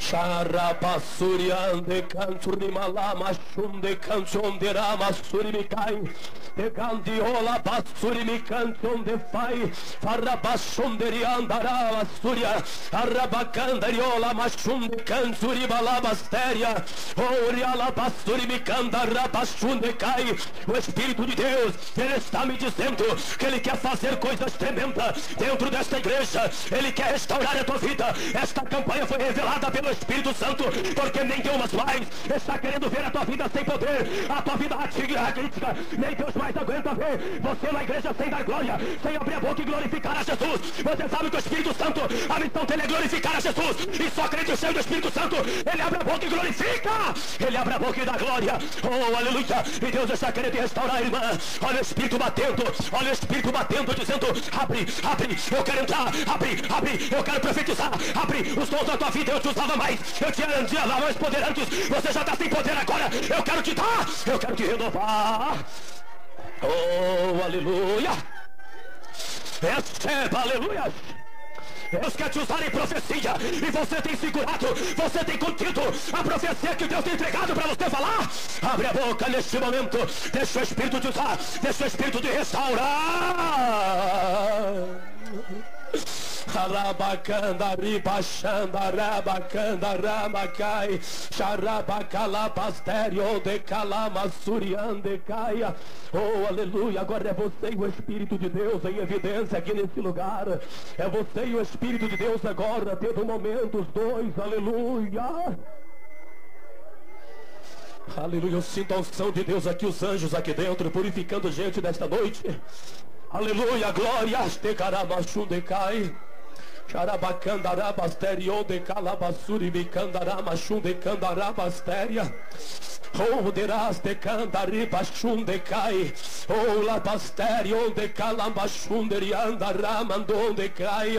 Xarabasuriande canturimala shunde canchondera masurimikai de candiola basurimi canchonde fai farabashonderi andara basuria arabacandariola machunde canturibala basteria oriala basurimi candara bashunde cai. O Espírito de Deus, Ele está me dizendo que Ele quer fazer coisas tremendas dentro desta igreja. Ele quer restaurar a tua vida. Esta campanha foi revelada pelo Espírito Santo, porque nem Deus mais está querendo ver a tua vida sem poder, a tua vida raquítica. Nem Deus mais aguenta ver você na igreja sem dar glória, sem abrir a boca e glorificar a Jesus. Você sabe que o Espírito Santo, a missão dele é glorificar a Jesus, e só crente cheio do Espírito Santo, ele abre a boca e glorifica, ele abre a boca e dá glória. Oh, aleluia. E Deus está querendo restaurar, irmã. Olha o Espírito batendo, olha o Espírito batendo, dizendo: abre, abre, eu quero entrar, abre, abre, eu quero profetizar, abre os dons da tua vida. Eu te usava mais, eu te dava mais poder antes, você já está sem poder agora. Eu quero te dar, eu quero te renovar. Oh, aleluia. Receba, aleluia. Deus quer te usar em profecia, e você tem segurado, você tem contido a profecia que Deus tem entregado para você falar. Abre a boca neste momento, deixa o Espírito te usar, deixa o Espírito te restaurar. Arabacandari baixandarabacandarabakai Xarabacalabasterio de calamassuriandecaia. Oh, aleluia. Agora é você e o Espírito de Deus em evidência aqui nesse lugar. É você e o Espírito de Deus agora, tendo momentos dois. Aleluia. Aleluia. Eu sinto a unção de Deus aqui, os anjos aqui dentro, purificando gente nesta noite. Aleluia, glória. Astecarabachundecai Xarabacandarabasterion de calabassuri bicandaramachunde candarabasteria. Oh, derás de candaribachundecai. Oh, labasterion de calambachunderiandaramandondecai.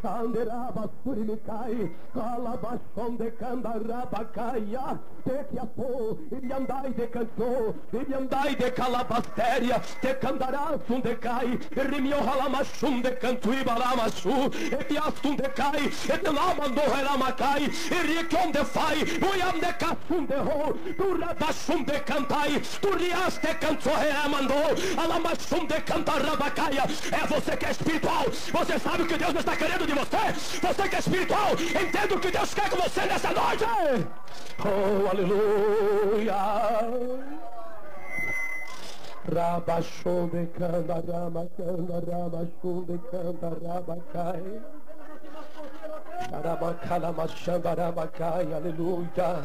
Anderabassuri micai. Calabachonde candarabacaia. Tequiapô, iriandai de canso, iriandai de calabasteria. Te candarasundecai. Rimiohalamachunde cantuibalamachu. Epiastundecai. Etelamandorelamakai. Irikiondefai. Uiamdecasundeho. Turabachunde cantai. Turiaste cansorreamandou. Alamachunde cantarabacaia. É você que é espiritual. Você sabe o que Deus está querendo de você. Você que é espiritual, entenda o que Deus quer com você nessa noite. Oh, aleluia. Rabachunde candarama candarabachunde candarabacai. Xarabacalamashandarabacai. Aleluia.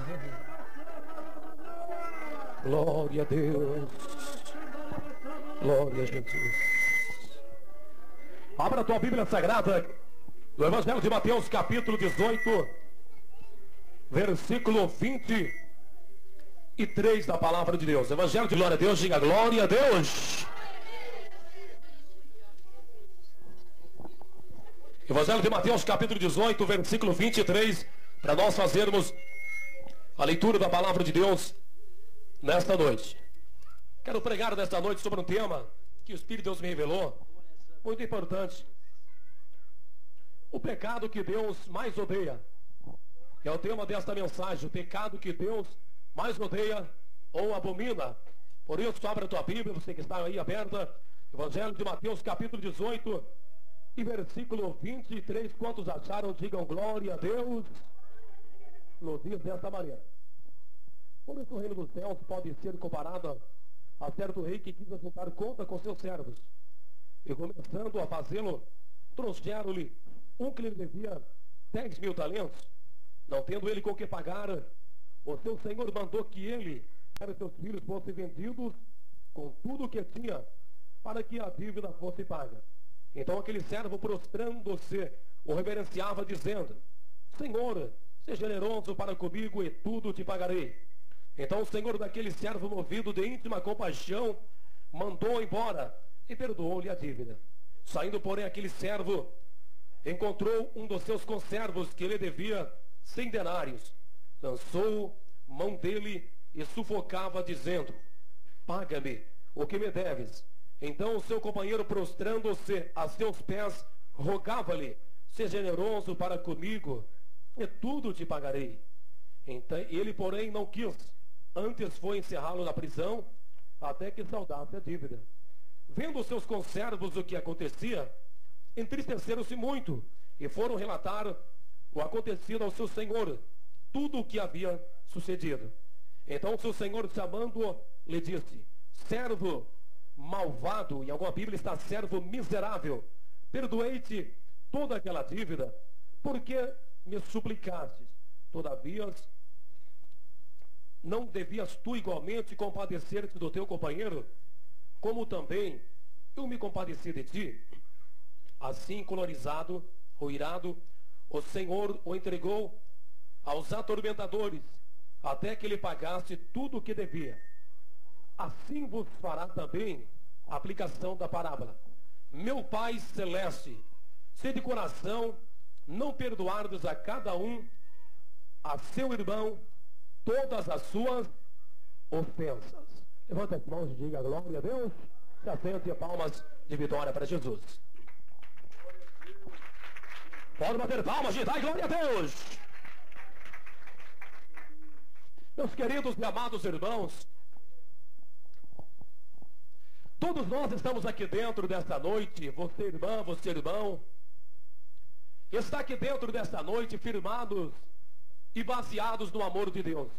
Glória a Deus. Glória a Jesus. Abra a tua Bíblia Sagrada do Evangelho de Mateus, capítulo 18, versículo 23 da palavra de Deus. Evangelho de glória a Deus, diga glória a Deus. Evangelho de Mateus, capítulo 18, versículo 23, para nós fazermos a leitura da palavra de Deus nesta noite. Quero pregar nesta noite sobre um tema que o Espírito de Deus me revelou, muito importante. O pecado que Deus mais odeia. É o tema desta mensagem. O pecado que Deus mais odeia ou abomina. Por isso, abra a tua Bíblia, você que está aí aberta. Evangelho de Mateus, capítulo 18 e versículo 23. Quantos acharam, digam glória a Deus. Nos dias desta maneira. Por isso o reino dos céus pode ser comparado a certo rei que quis ajuntar conta com seus servos. E começando a fazê-lo, trouxeram-lhe um que lhe devia 10.000 talentos. Não tendo ele com que pagar, o seu senhor mandou que ele e seus filhos fossem vendidos com tudo o que tinha, para que a dívida fosse paga. Então aquele servo, prostrando-se, o reverenciava, dizendo: Senhor, seja generoso para comigo e tudo te pagarei. Então o senhor daquele servo, movido de íntima compaixão, mandou embora e perdoou-lhe a dívida. Saindo, porém, aquele servo encontrou um dos seus conservos que lhe devia 100 denários. Lançou mão dele e sufocava, dizendo: Paga-me o que me deves. Então o seu companheiro, prostrando-se a seus pés, rogava-lhe: Seja generoso para comigo e tudo te pagarei. Então, ele, porém, não quis. Antes foi encerrá-lo na prisão, até que saldasse a dívida. Vendo os seus conservos o que acontecia, entristeceram-se muito e foram relatar o acontecido ao seu senhor, tudo o que havia sucedido. Então seu senhor, chamando-o, lhe disse: servo malvado, em alguma Bíblia está servo miserável, perdoei-te toda aquela dívida, porque me suplicastes. Todavia, não devias tu igualmente compadecer-te do teu companheiro, como também eu me compadeci de ti? Assim, colorizado ou irado, o Senhor o entregou aos atormentadores, até que ele pagasse tudo o que devia. Assim vos fará também a aplicação da parábola. Meu Pai Celeste, se de coração não perdoardes a cada um, a seu irmão, todas as suas ofensas. Levanta as mãos e diga glória a Deus. Se assente palmas de vitória para Jesus. Pode bater palmas de dar glória a Deus. Meus queridos e amados irmãos, todos nós estamos aqui dentro desta noite, você irmã, você irmão, está aqui dentro desta noite firmados e baseados no amor de Deus.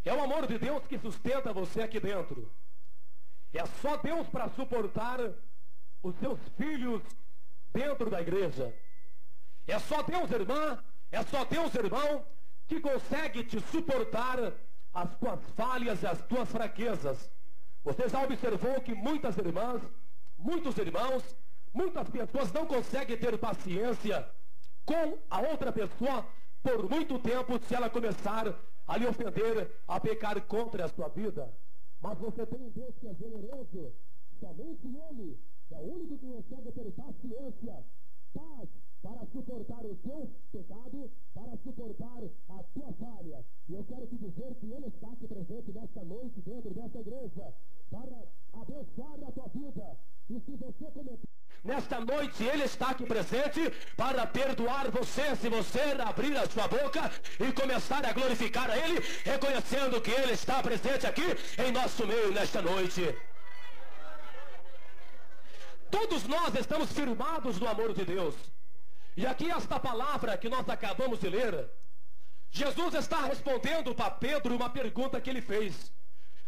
É o amor de Deus que sustenta você aqui dentro. É só Deus para suportar os seus filhos dentro da igreja. É só Deus, irmã, é só Deus, irmão, que consegue te suportar as tuas falhas e as tuas fraquezas. Você já observou que muitas irmãs, muitos irmãos, muitas pessoas não conseguem ter paciência com a outra pessoa por muito tempo se ela começar a lhe ofender, a pecar contra a sua vida. Mas você tem um Deus que é generoso, somente Ele é o único que consegue ter paciência, paz, para suportar o teu pecado, para suportar a tua falha. E eu quero te dizer que Ele está aqui presente nesta noite, dentro dessa igreja, para abençoar a tua vida. E se você cometer... Nesta noite Ele está aqui presente para perdoar você, se você abrir a sua boca e começar a glorificar a Ele, reconhecendo que Ele está presente aqui em nosso meio nesta noite. Todos nós estamos firmados no amor de Deus. E aqui esta palavra que nós acabamos de ler, Jesus está respondendo para Pedro uma pergunta que ele fez.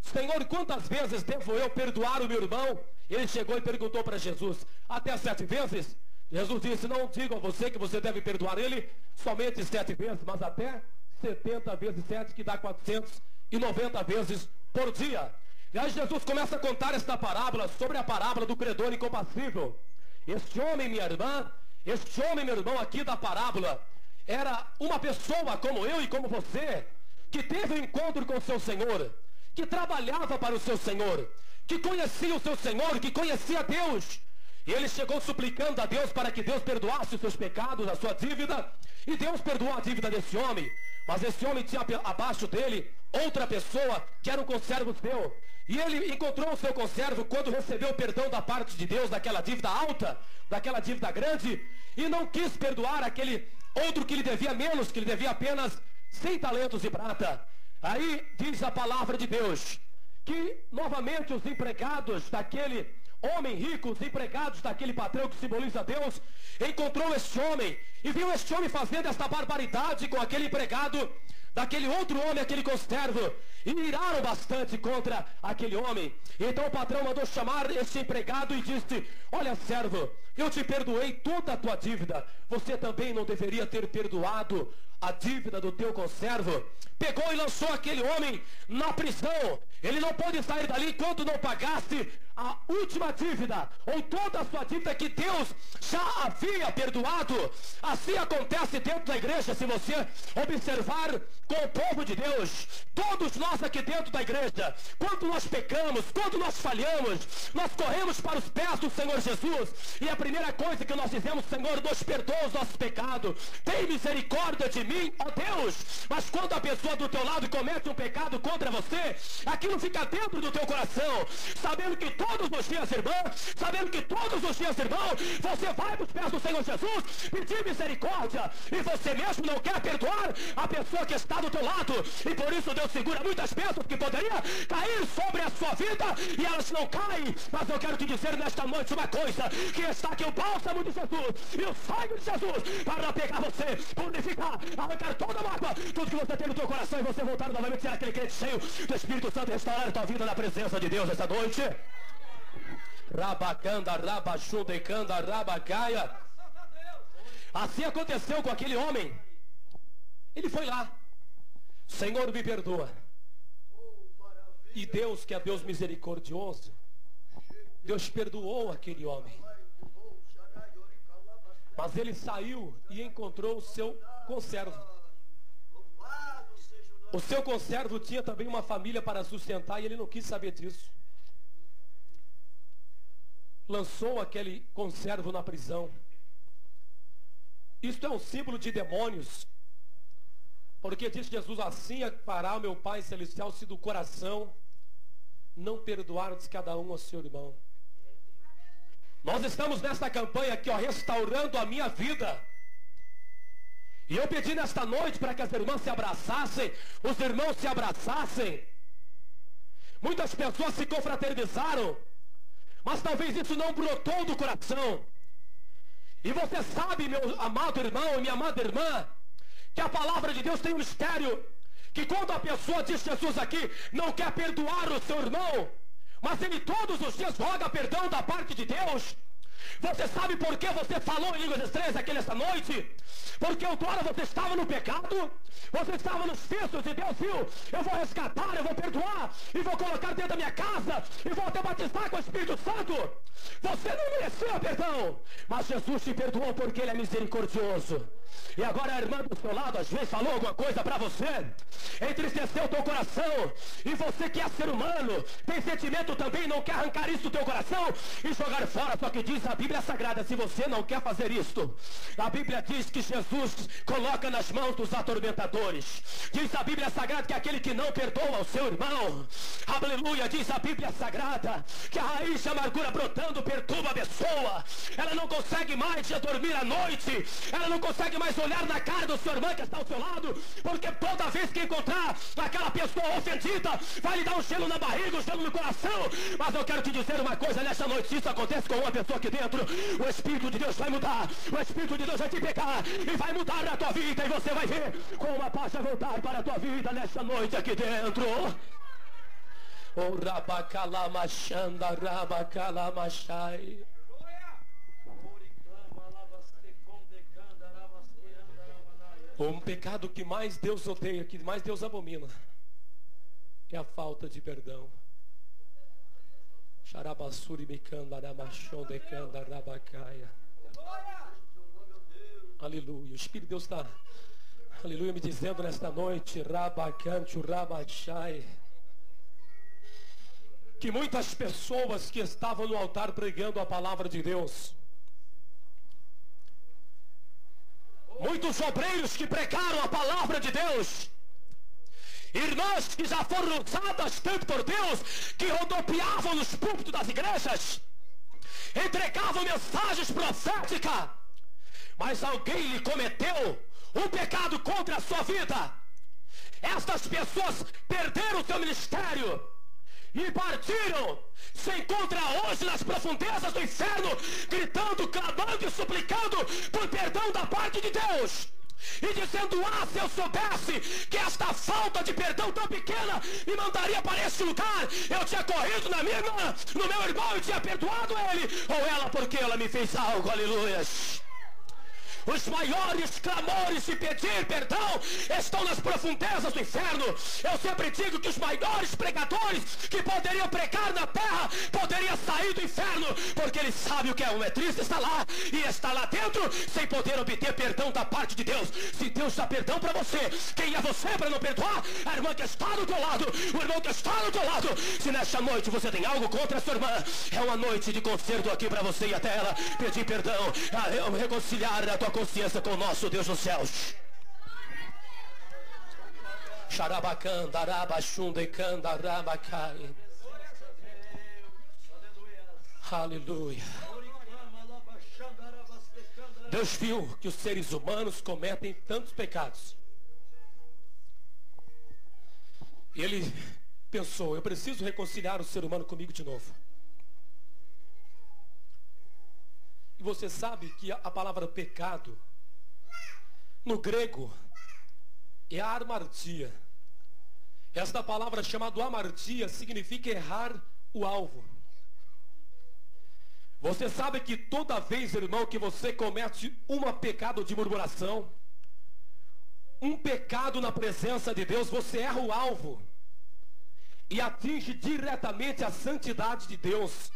Senhor, quantas vezes devo eu perdoar o meu irmão? Ele chegou e perguntou para Jesus, até 7 vezes? Jesus disse, não digo a você que você deve perdoar ele somente 7 vezes, mas até 70 vezes 7, que dá 490 vezes por dia. E aí Jesus começa a contar esta parábola, sobre a parábola do credor incompassível. Este homem, minha irmã, este homem, meu irmão, aqui da parábola, era uma pessoa como eu e como você, que teve um encontro com o seu Senhor, que trabalhava para o seu Senhor, que conhecia o seu Senhor, que conhecia Deus. E ele chegou suplicando a Deus para que Deus perdoasse os seus pecados, a sua dívida. E Deus perdoou a dívida desse homem. Mas esse homem tinha abaixo dele outra pessoa que era um conservo seu. E ele encontrou o seu conservo quando recebeu o perdão da parte de Deus, daquela dívida alta, daquela dívida grande, e não quis perdoar aquele outro que lhe devia menos, que lhe devia apenas 100 talentos de prata. Aí diz a palavra de Deus que novamente os empregados daquele homem rico, os empregados daquele patrão que simboliza Deus, encontrou este homem e viu este homem fazendo esta barbaridade com aquele empregado daquele outro homem, aquele conservo, e iraram bastante contra aquele homem. Então o patrão mandou chamar este empregado e disse, olha servo, eu te perdoei toda a tua dívida, você também não deveria ter perdoado a dívida do teu conservo? Pegou e lançou aquele homem na prisão. Ele não pôde sair dali enquanto não pagasse a última dívida, ou toda a sua dívida que Deus já havia perdoado. Assim acontece dentro da igreja, se você observar com o povo de Deus. Todos nós aqui dentro da igreja, quando nós pecamos, quando nós falhamos, nós corremos para os pés do Senhor Jesus, e a primeira coisa que nós dizemos, Senhor, nos perdoa os nossos pecados, tem misericórdia de mim, ó Deus. Mas quando a pessoa do teu lado comete um pecado contra você, aquilo fica dentro do teu coração, sabendo que todos os dias, irmã, sabendo que todos os dias, irmão, você vai para os pés do Senhor Jesus, pedir misericórdia misericórdia e você mesmo não quer perdoar a pessoa que está do teu lado, e por isso Deus segura muitas bênçãos que poderia cair sobre a sua vida e elas não caem. Mas eu quero te dizer nesta noite uma coisa, que está aqui o bálsamo de Jesus e o sangue de Jesus para pegar você, purificar, arrancar toda a mágoa, tudo que você tem no teu coração, e você voltar novamente a ser aquele crente cheio do Espírito Santo e restaurar a tua vida na presença de Deus esta noite. Rabacanda, rabachundecanda, rabacaia. Assim aconteceu com aquele homem. Ele foi lá: Senhor, me perdoa. E Deus, que é Deus misericordioso, Deus perdoou aquele homem. Mas ele saiu e encontrou o seu conservo. O seu conservo tinha também uma família para sustentar e ele não quis saber disso. Lançou aquele conservo na prisão. Isto é um símbolo de demônios. Porque diz Jesus: assim fará meu Pai Celestial se do coração não perdoardes cada um ao seu irmão. Nós estamos nesta campanha aqui, ó, restaurando a minha vida. E eu pedi nesta noite para que as irmãs se abraçassem, os irmãos se abraçassem. Muitas pessoas se confraternizaram, mas talvez isso não brotou do coração. E você sabe, meu amado irmão e minha amada irmã, que a palavra de Deus tem um mistério, que quando a pessoa diz Jesus aqui, não quer perdoar o seu irmão, mas ele todos os dias roga perdão da parte de Deus. Você sabe por que você falou em línguas estranhas aqui nesta noite? Porque outrora você estava no pecado, você estava nos vícios, e Deus viu: eu vou resgatar, eu vou perdoar, e vou colocar dentro da minha casa, e vou até batizar com o Espírito Santo. Você não merecia perdão, mas Jesus te perdoou porque Ele é misericordioso. E agora a irmã do seu lado às vezes falou alguma coisa para você, entristeceu o teu coração, e você que é ser humano, tem sentimento também, não quer arrancar isso do teu coração e jogar fora. Só que diz a Bíblia Sagrada, se você não quer fazer isto, a Bíblia diz que Jesus coloca nas mãos dos atormentadores. Diz a Bíblia Sagrada que aquele que não perdoa ao seu irmão, aleluia, diz a Bíblia Sagrada que a raiz de amargura brotando perturba a pessoa. Ela não consegue mais dormir à noite, ela não consegue mais olhar na cara do seu irmão que está ao seu lado, porque toda vez que encontrar aquela pessoa ofendida, vai lhe dar um gelo na barriga, um gelo no coração. Mas eu quero te dizer uma coisa nesta noite: se isso acontece com uma pessoa aqui dentro, o Espírito de Deus vai mudar, o Espírito de Deus vai te pegar e vai mudar a tua vida, e você vai ver como a paz vai voltar para a tua vida nesta noite aqui dentro. O rabacalamachanda, rabacalamachai. Um pecado que mais Deus odeia, que mais Deus abomina, é a falta de perdão. Aleluia. O Espírito de Deus está, aleluia, me dizendo nesta noite, que muitas pessoas que estavam no altar pregando a palavra de Deus, muitos obreiros que pregaram a palavra de Deus, irmãs que já foram usadas tanto por Deus, que rodopiavam nos púlpitos das igrejas, entregavam mensagens proféticas, mas alguém lhe cometeu um pecado contra a sua vida. Estas pessoas perderam o seu ministério e partiram, se encontra hoje nas profundezas do inferno, gritando, clamando e suplicando por perdão da parte de Deus, e dizendo: se eu soubesse que esta falta de perdão tão pequena me mandaria para esse lugar, eu tinha corrido na minha irmã, no meu irmão, e tinha perdoado ele ou ela, porque ela me fez algo. Aleluias. Os maiores clamores de pedir perdão estão nas profundezas do inferno. Eu sempre digo que os maiores pregadores que poderiam pregar na terra poderiam sair do inferno, porque eles sabem o que é. Um é triste, está lá, e está lá dentro sem poder obter perdão da parte de Deus. Se Deus dá perdão para você, quem é você para não perdoar? A irmã que está do teu lado, o irmão que está do teu lado. Se nesta noite você tem algo contra a sua irmã, é uma noite de concerto aqui para você e até ela pedir perdão, reconciliar a tua consciência com o nosso Deus dos céus. Aleluia. Deus viu que os seres humanos cometem tantos pecados. E ele pensou, eu preciso reconciliar o ser humano comigo de novo. E você sabe que a palavra pecado, no grego, é amartia. Esta palavra chamada amartia significa errar o alvo. Você sabe que toda vez, irmão, que você comete um pecado de murmuração, um pecado na presença de Deus, você erra o alvo e atinge diretamente a santidade de Deus.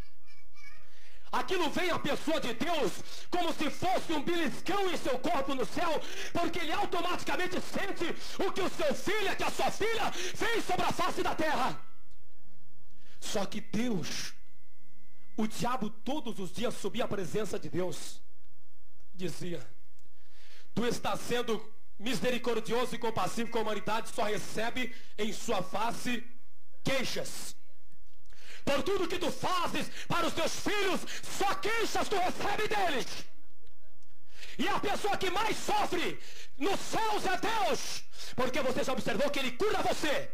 Aquilo vem à pessoa de Deus como se fosse um beliscão em seu corpo no céu, porque ele automaticamente sente o que o seu filho, que a sua filha fez sobre a face da terra. Só que Deus, o diabo todos os dias subia à presença de Deus, dizia, tu estás sendo misericordioso e compassivo com a humanidade, só recebe em sua face queixas. Por tudo que tu fazes para os teus filhos, só queixas tu recebe deles. E a pessoa que mais sofre nos céus é Deus, porque você já observou que Ele cura você,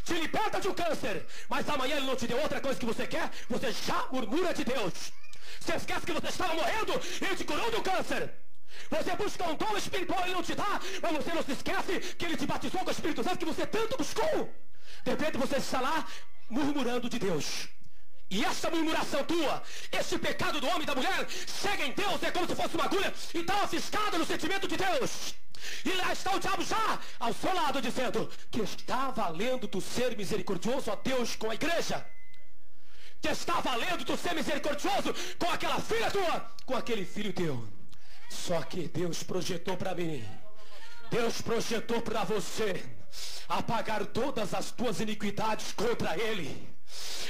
te liberta de um câncer, mas amanhã Ele não te deu outra coisa que você quer, você já murmura de Deus. Você esquece que você estava morrendo e Ele te curou do câncer. Você busca um dom espiritual, Ele não te dá, mas você não se esquece que Ele te batizou com o Espírito Santo que você tanto buscou. De repente você está lá murmurando de Deus. E essa murmuração tua, esse pecado do homem e da mulher, chega em Deus, é como se fosse uma agulha e está afiscada no sentimento de Deus. E lá está o diabo já ao seu lado dizendo que está valendo tu ser misericordioso a Deus com a igreja, que está valendo tu ser misericordioso com aquela filha tua, com aquele filho teu. Só que Deus projetou para mim, Deus projetou para você apagar todas as tuas iniquidades contra Ele.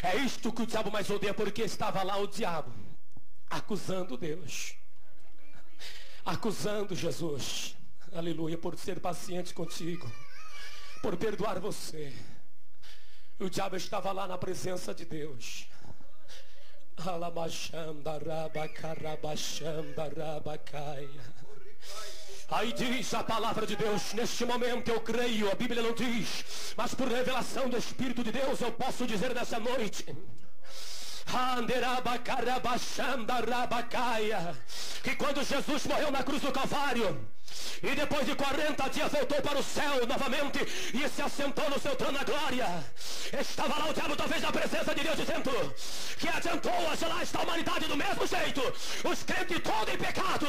É isto que o diabo mais odeia, porque estava lá o diabo acusando Deus, acusando Jesus, aleluia, por ser paciente contigo, por perdoar você. O diabo estava lá na presença de Deus. Aí diz a palavra de Deus, neste momento eu creio, a Bíblia não diz, mas por revelação do Espírito de Deus eu posso dizer nessa noite, que quando Jesus morreu na cruz do Calvário, e depois de 40 dias voltou para o céu novamente e se assentou no seu trono na glória, estava lá o diabo talvez na presença de Deus dizendo que adiantou lá está a humanidade do mesmo jeito, os crentes todos em pecado.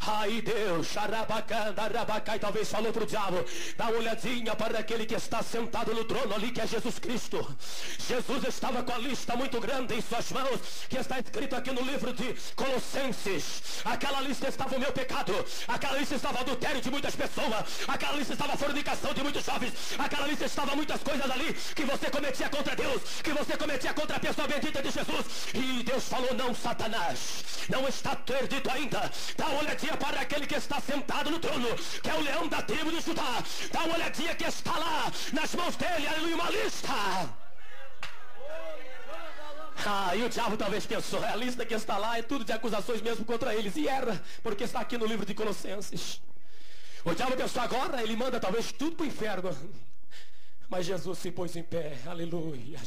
Aí Deus, Arabacai, talvez falou para o diabo, dá uma olhadinha para aquele que está sentado no trono ali, que é Jesus Cristo. Jesus estava com a lista muito grande em suas mãos, que está escrito aqui no livro de Colossenses. Aquela lista estava o meu pecado, aquela lista estava o adultério de muitas pessoas, aquela lista estava a fornicação de muitos jovens, aquela lista estava muitas coisas ali que você cometia contra Deus, que você cometia contra a pessoa bendita de Jesus. E Deus falou, não, Satanás, não está perdido ainda, dá uma olhadinha para aquele que está sentado no trono, que é o leão da tribo de Judá, dá uma olhadinha que está lá nas mãos dele, aleluia, uma lista. E o diabo talvez pensou, a lista que está lá é tudo de acusações mesmo contra eles, e era, porque está aqui no livro de Colossenses. O diabo pensou, agora ele manda talvez tudo para o inferno. Mas Jesus se pôs em pé, aleluia,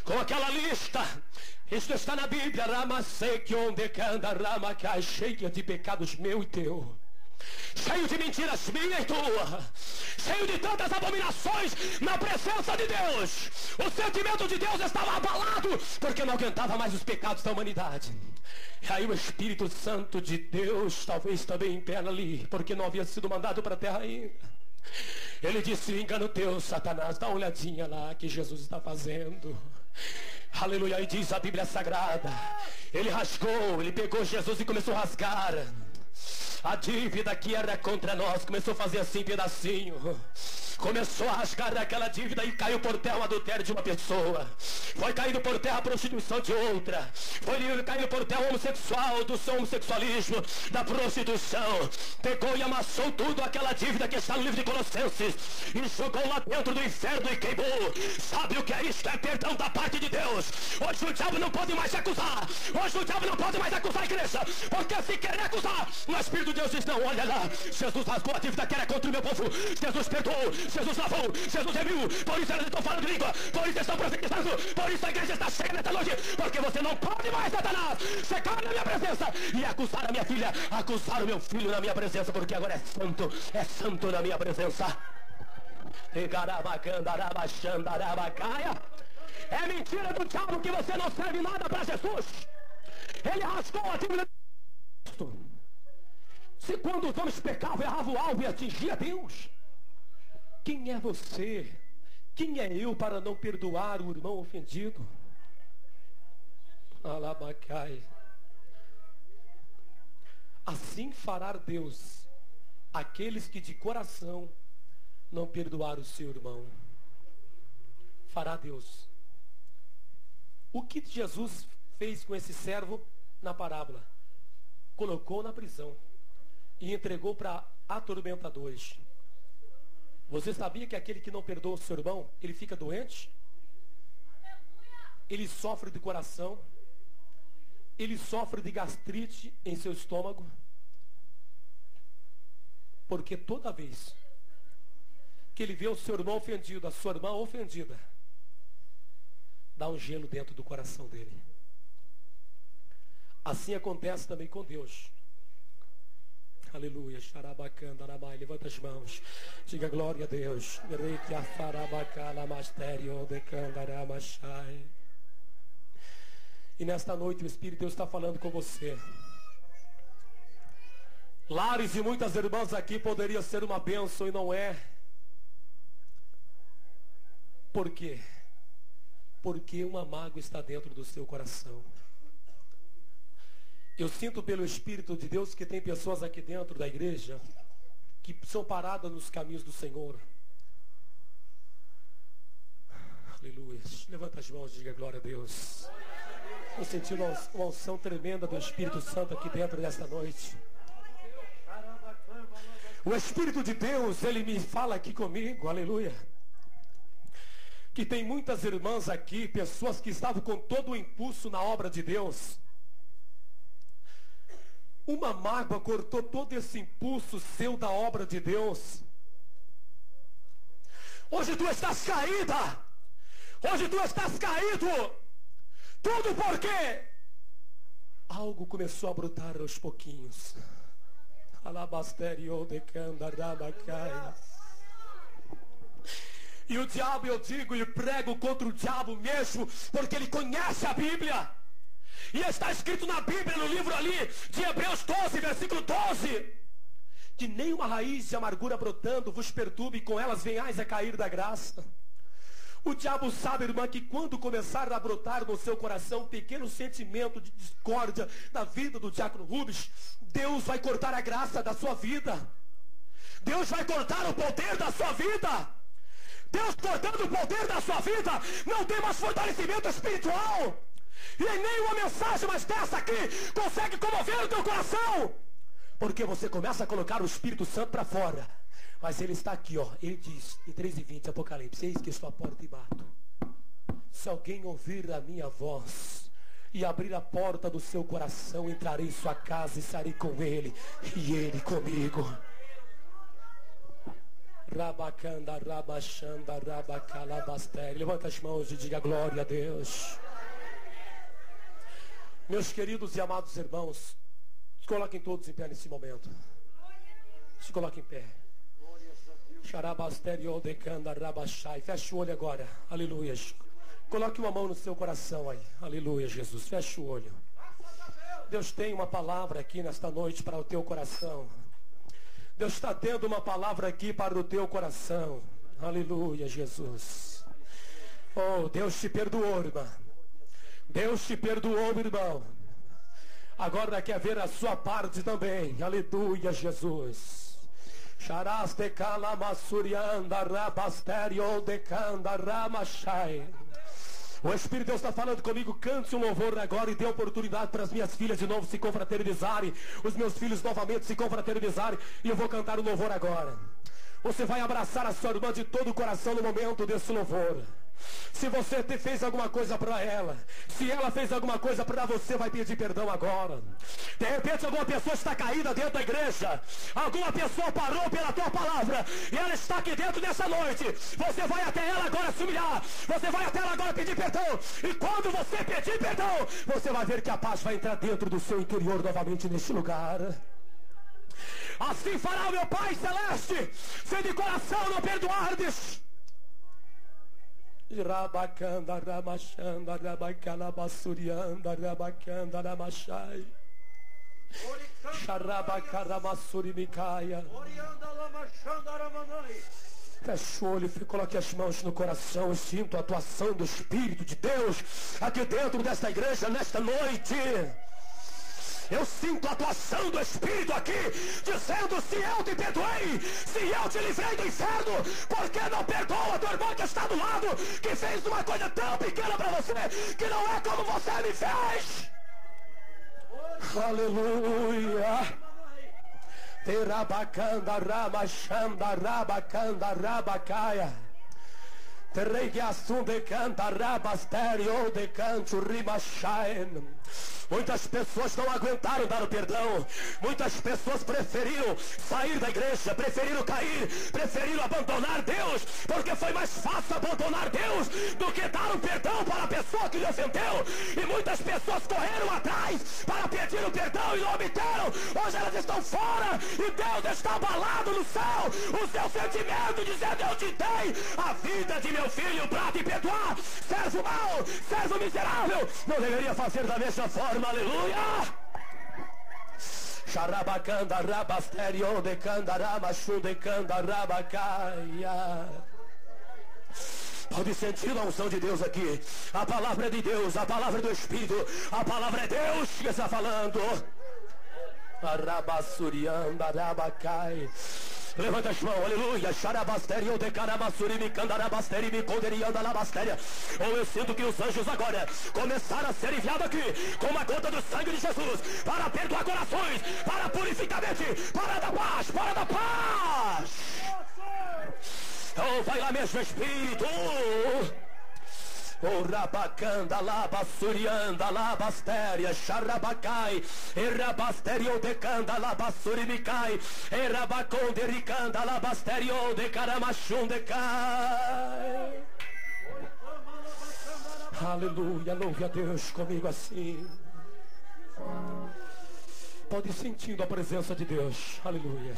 com aquela lista. Isto está na Bíblia, cheia de pecados meu e teu, cheio de mentiras minha e tua, cheio de tantas abominações na presença de Deus. O sentimento de Deus estava abalado, porque não aguentava mais os pecados da humanidade. E aí o Espírito Santo de Deus, talvez também em pé ali, porque não havia sido mandado para a terra ainda, ele disse, engano teu, Satanás, dá uma olhadinha lá que Jesus está fazendo. Aleluia, e diz a Bíblia Sagrada, ele rasgou, ele pegou Jesus e começou a rasgar A dívida que era contra nós começou a fazer assim pedacinho. Começou a rasgar daquela dívida e caiu por terra o adultério de uma pessoa. Foi caindo por terra a prostituição de outra. Foi caindo por terra o homossexual, do seu homossexualismo, da prostituição. Pegou e amassou tudo aquela dívida que está no livro de Colossenses e jogou lá dentro do inferno e queimou. Sabe o que é isso? É perdão da parte de Deus. Hoje o diabo não pode mais acusar. Hoje o diabo não pode mais acusar a igreja. Porque se querer acusar, o Espírito de Deus diz, não, olha lá. Jesus rasgou a dívida que era contra o meu povo. Jesus perdoou. Jesus lavou, Jesus remiu, por isso eles estão falando língua, por isso estão profetizando, por isso a igreja está cheia nessa noite, porque você não pode mais, Satanás, chegar na minha presença e acusar a minha filha, acusar o meu filho na minha presença, porque agora é santo na minha presença. É mentira do diabo que você não serve nada para Jesus. Ele rasgou a dívida de Cristo. Se quando os homens pecavam, erravam o alvo e atingia Deus, quem é você? Quem é eu para não perdoar o irmão ofendido? Alabacai. Assim fará Deus aqueles que de coração não perdoar o seu irmão. Fará Deus. O que Jesus fez com esse servo na parábola? Colocou na prisão e entregou para atormentadores. Você sabia que aquele que não perdoa o seu irmão, ele fica doente? Ele sofre de coração. Ele sofre de gastrite em seu estômago. Porque toda vez que ele vê o seu irmão ofendido, a sua irmã ofendida, dá um gelo dentro do coração dele. Assim acontece também com Deus. Aleluia, xarabacanda, aramai, levanta as mãos, diga glória a Deus. E nesta noite o Espírito de Deus está falando com você. Lares de muitas irmãs aqui poderia ser uma bênção e não é. Por quê? Porque uma mágoa está dentro do seu coração. Eu sinto pelo Espírito de Deus que tem pessoas aqui dentro da igreja que são paradas nos caminhos do Senhor. Aleluia. Levanta as mãos e diga glória a Deus. Estou sentindo uma unção tremenda do Espírito Santo aqui dentro desta noite. O Espírito de Deus, ele me fala aqui comigo, aleluia, que tem muitas irmãs aqui, pessoas que estavam com todo o impulso na obra de Deus. Uma mágoa cortou todo esse impulso seu da obra de Deus. Hoje tu estás caída. Hoje tu estás caído. Tudo porque algo começou a brotar aos pouquinhos. E o diabo, eu digo e prego contra o diabo mesmo, porque ele conhece a Bíblia. E está escrito na Bíblia, no livro ali de Hebreus 12, versículo 12, que nenhuma raiz de amargura brotando vos perturbe, e com elas venhais a cair da graça. O diabo sabe, irmã, que quando começar a brotar no seu coração um pequeno sentimento de discórdia na vida do diácono Rubens, Deus vai cortar a graça da sua vida. Deus vai cortar o poder da sua vida. Deus cortando o poder da sua vida, não tem mais fortalecimento espiritual. E nenhuma mensagem mais dessa aqui consegue comover o teu coração. Porque você começa a colocar o Espírito Santo para fora. Mas ele está aqui, ó. Ele diz, em 3:20, Apocalipse: eis que estou à porta e bato. Se alguém ouvir a minha voz e abrir a porta do seu coração, entrarei em sua casa e estarei com ele, e ele comigo. Rabacanda, rabachanda, rabacalabastere. Levanta as mãos e diga glória a Deus. Meus queridos e amados irmãos, se coloquem todos em pé nesse momento. Se coloquem em pé. Feche o olho agora. Aleluia. Coloque uma mão no seu coração aí. Aleluia, Jesus. Feche o olho. Deus tem uma palavra aqui nesta noite para o teu coração. Deus está tendo uma palavra aqui para o teu coração. Aleluia, Jesus. Oh, Deus te perdoou, irmã. Deus te perdoou, irmão. Agora quer ver a sua parte também. Aleluia, Jesus. Charás de calamassurianda rabasterio de canda ramachai. O Espírito de Deus está falando comigo. Cante um louvor agora e dê oportunidade para as minhas filhas de novo se confraternizarem, os meus filhos novamente se confraternizarem. E eu vou cantar o louvor agora. Você vai abraçar a sua irmã de todo o coração no momento desse louvor. Se você fez alguma coisa para ela, se ela fez alguma coisa para você, vai pedir perdão agora. De repente alguma pessoa está caída dentro da igreja, alguma pessoa parou pela tua palavra e ela está aqui dentro nessa noite. Você vai até ela agora se humilhar, você vai até ela agora pedir perdão. E quando você pedir perdão, você vai ver que a paz vai entrar dentro do seu interior novamente neste lugar. Assim fará o meu Pai Celeste, se de coração não perdoardes. Rabacanda, ramachanda, rabacalabassurianda, rabacanda, ramachai. Xarabacaramassurimicaia. Feche o olho e coloque as mãos no coração. Eu sinto a atuação do Espírito de Deus aqui dentro desta igreja nesta noite. Eu sinto a atuação do Espírito aqui, dizendo: se eu te perdoei, se eu te livrei do inferno, por que não perdoa a tua irmã que está do lado, que fez uma coisa tão pequena para você, que não é como você me fez? Aleluia. Terabacanda, ramachanda, rabacanda, rabacaia. Terregiassum de canta, rabasterio de canto, rimachaen. Muitas pessoas não aguentaram dar o perdão. Muitas pessoas preferiram sair da igreja, preferiram cair, preferiram abandonar Deus, porque foi mais fácil abandonar Deus do que dar o perdão para a pessoa que lhe ofendeu. E muitas pessoas correram atrás para pedir o perdão e não obteram. Hoje elas estão fora e Deus está abalado no céu, o seu sentimento, dizendo: eu te dei a vida de meu filho para te perdoar. Servo mau, servo miserável, não deveria fazer da mesma forma. Aleluia! Xarabacanda, rabasterio de canda, ramachum de canda, rabacaia. Pode sentir a unção de Deus aqui. A palavra é de Deus, a palavra é do Espírito, a palavra é Deus que está falando. Arabassurianda, rabacai. Levanta as mãos, aleluia. Xarabasterio de caramassuri, candarabasteri, me conderianda labastéria. Ou eu sinto que os anjos agora começaram a ser enviados aqui com uma gota do sangue de Jesus para perdoar corações, para purificar a mente, para dar paz, para dar paz. Oh, vai lá mesmo, Espírito. O rabacanda, labassurianda, labastéria, xarabacai, erabasterio de canda, labassurimicai, erabaconde ricanda, labasterio de caramachum de cai. Aleluia, louve a Deus comigo assim. Pode ir sentindo a presença de Deus, aleluia.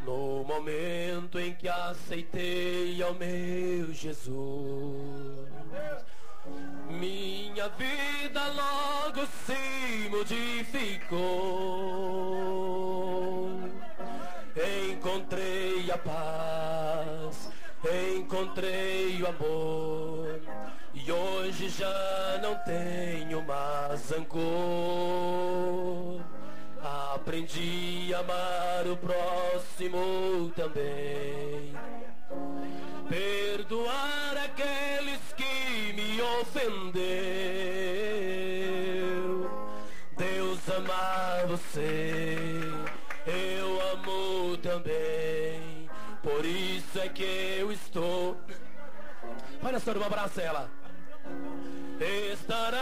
No momento em que aceitei ao meu Jesus, minha vida logo se modificou. Encontrei a paz, encontrei o amor, e hoje já não tenho mais rancor. Aprendi a amar o próximo também, perdoar aqueles que me ofendeu. Deus ama você, eu amo também, por isso é que eu estou. Olha só, irmã, abraça ela. Estarás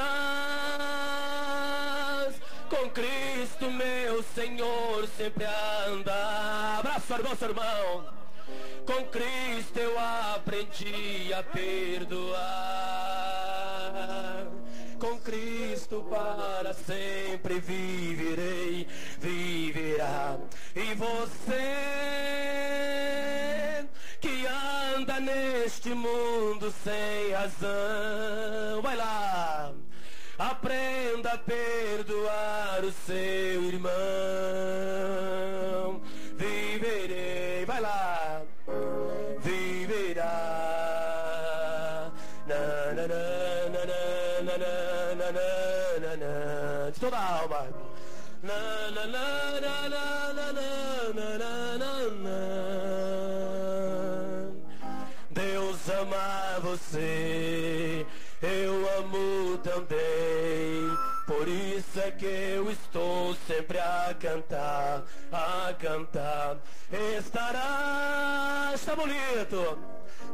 com Cristo, meu Senhor, sempre a andar. Abraço, irmão, seu irmão. Com Cristo eu aprendi a perdoar. Com Cristo para sempre viverei, viverá. E você que anda neste mundo sem razão, vai lá. Aprenda a perdoar o seu irmão. Viverei, vai lá. Viverá. Na na na na na na na na na. de toda a alma. Na, na, na, na, na, na, na, na, na, na. Deus ama você, eu amo também. Por isso é que eu estou sempre a cantar, a cantar. Está bonito.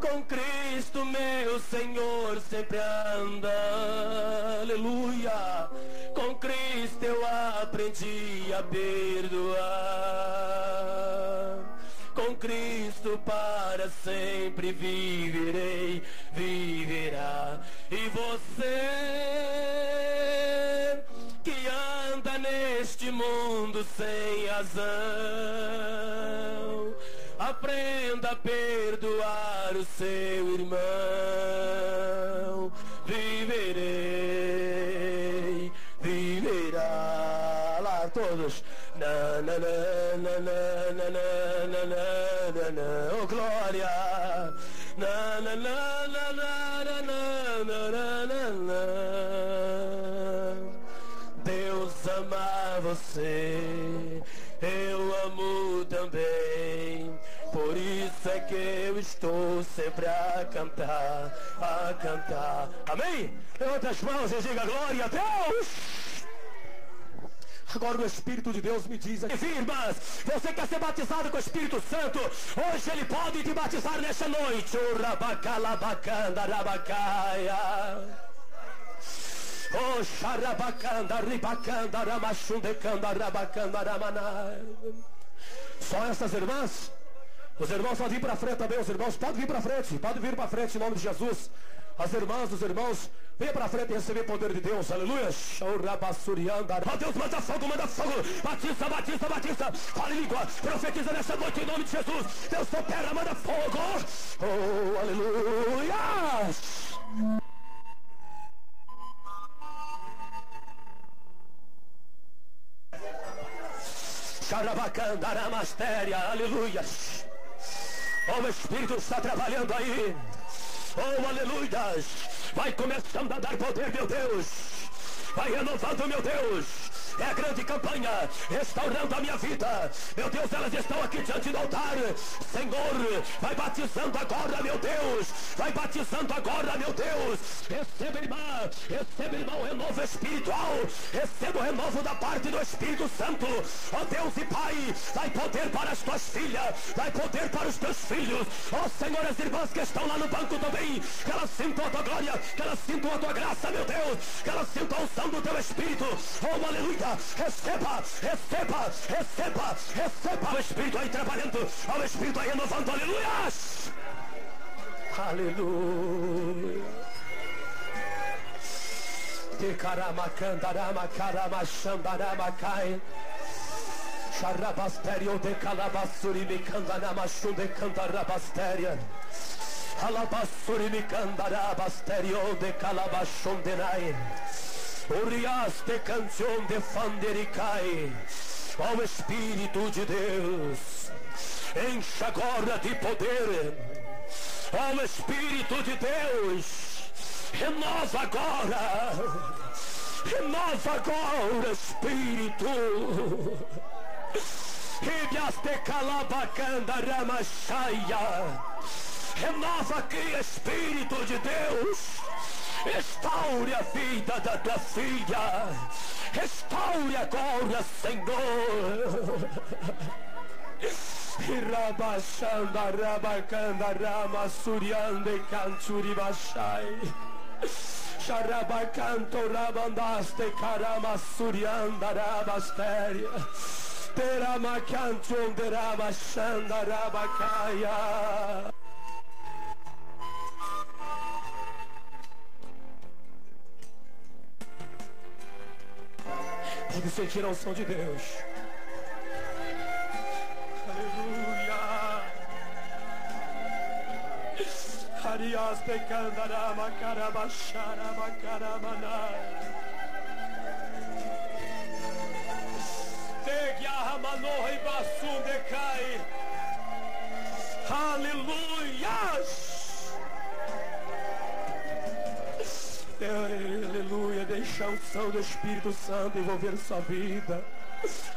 Com Cristo meu Senhor sempre anda, aleluia. Com Cristo eu aprendi a perdoar. Com Cristo para sempre viverei, viverá. E você que anda neste mundo sem razão, aprenda a perdoar o seu irmão. Viverei, viverá. Lá todos. Na, na, na, na, na, na, na, na, na, na. Oh glória. Na, na, na, na, na, na, na, na, na, na. Deus ama você, eu amo também. Por isso é que eu estou sempre a cantar, a cantar. Amém? Levanta as mãos e diga glória a Deus. Agora o Espírito de Deus me diz aqui, irmãs, você quer ser batizado com o Espírito Santo? Hoje Ele pode te batizar nesta noite. Oh, xarabacanda, ribacanda, ramachundecanda, rabacanda, ramanai. Só essas irmãs? Os irmãos podem vir para frente também, os irmãos podem vir para frente, podem vir para frente em nome de Jesus. As irmãs, os irmãos, venha para frente e receber o poder de Deus, aleluia. Oh Deus, manda fogo, batiza, batiza, batiza. Fale língua, profetiza nessa noite em nome de Jesus. Deus opera, manda fogo. Oh, aleluia. Xarabacandaramasteria, aleluia. Oh, o Espírito está trabalhando aí. Oh, aleluia. Vai começando a dar poder, meu Deus. Vai renovando, meu Deus. É a grande campanha, restaurando a minha vida. Meu Deus, elas estão aqui diante do altar. Senhor, vai batizando agora, meu Deus. Vai batizando agora, meu Deus. Receba, irmã, o renovo espiritual. Receba o renovo da parte do Espírito Santo. Ó Deus e Pai, dai poder para as tuas filhas, dai poder para os teus filhos. Ó Senhor, as irmãs que estão lá no banco também, que elas sintam a tua glória, que elas sintam a tua graça, meu Deus. Que elas sintam a unção do teu Espírito. Oh, aleluia. Receba, receba, receba, receba o Espírito aí trabalhando, o Espírito aí renovando, aleluia, aleluia. Te caramacandarama, caramachandaramakai, charabastério de calabassuri, me candarama, chunde candarabastéria, alabassuri, me candarabastério de calabachondenai. Urias de canção de fandericai. Ó Espírito de Deus, enche agora de poder. Ó Espírito de Deus, renova agora. Renova agora, Espírito. Ribias de calabacanda ramachaia. Renova aqui, Espírito de Deus. Restaure a vida da tua filha. Restaure agora, Senhor. Rabachanda, rabacanda, ramasuriande, cansuri bachai. Charabacanto, rabandaste, caramasurianda, rabastéria. Teramacanto, derabachanda, rabacaia. Pode sentir a unção de Deus. Aleluia. Arias de candarama, carabachara, macaramana. Tegiahamano e bassum decai. Aleluia. Aleluia. Deixa a unção do Espírito Santo envolver sua vida.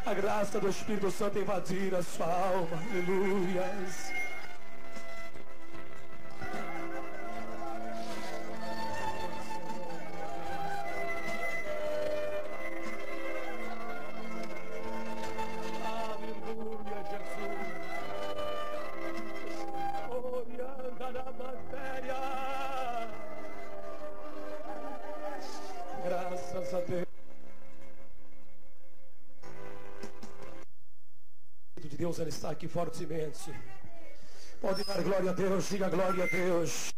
A graça do Espírito Santo invadir a sua alma. Aleluias. Aleluia, Jesus. Orianda na matéria. Graças a Deus. De Deus, ele está aqui fortemente. Pode dar glória a Deus, diga glória a Deus.